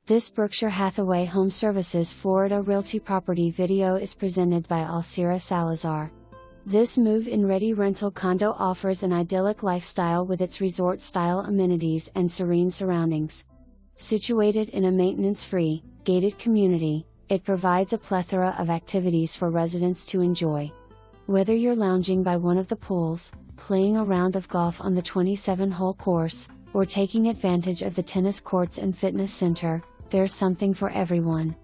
This Berkshire Hathaway HomeServices Florida Realty property video is presented by Alcira Salazar. This move-in ready rental condo offers an idyllic lifestyle with its resort-style amenities and serene surroundings. Situated in a maintenance-free, gated community, it provides a plethora of activities for residents to enjoy. Whether you're lounging by one of the pools, playing a round of golf on the 27-hole course, or taking advantage of the tennis courts and fitness center, there's something for everyone.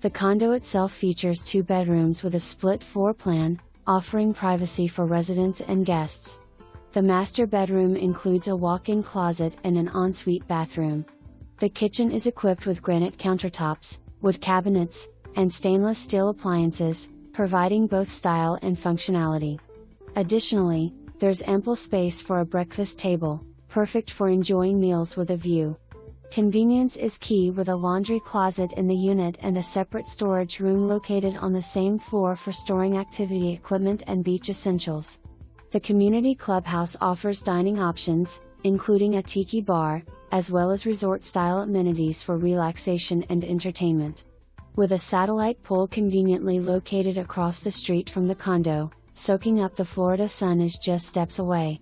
The condo itself features 2 bedrooms with a split floor plan, offering privacy for residents and guests. The master bedroom includes a walk-in closet and an ensuite bathroom. The kitchen is equipped with granite countertops, wood cabinets, and stainless steel appliances, providing both style and functionality. Additionally, there's ample space for a breakfast table, perfect for enjoying meals with a view. Convenience is key, with a laundry closet in the unit and a separate storage room located on the same floor for storing activity equipment and beach essentials. The community clubhouse offers dining options, including a tiki bar, as well as resort-style amenities for relaxation and entertainment. With a satellite pool conveniently located across the street from the condo, soaking up the Florida sun is just steps away.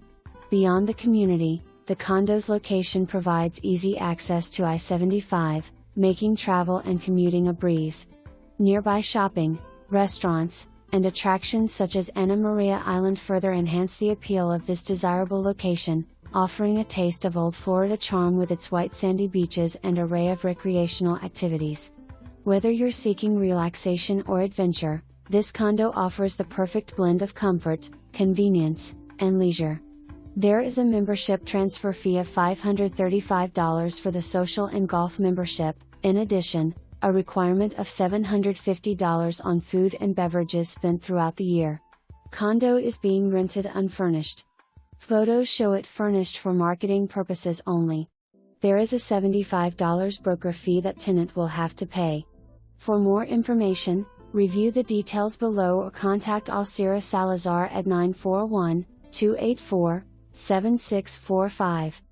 Beyond the community, the condo's location provides easy access to I-75, making travel and commuting a breeze. Nearby shopping, restaurants, and attractions such as Anna Maria Island further enhance the appeal of this desirable location, offering a taste of old Florida charm with its white sandy beaches and array of recreational activities. Whether you're seeking relaxation or adventure, this condo offers the perfect blend of comfort, convenience, and leisure. There is a membership transfer fee of $535 for the social and golf membership. In addition, a requirement of $750 on food and beverages spent throughout the year. Condo is being rented unfurnished. Photos show it furnished for marketing purposes only. There is a $75 broker fee that tenant will have to pay. For more information, review the details below or contact Alcira Salazar at 941-284-7645.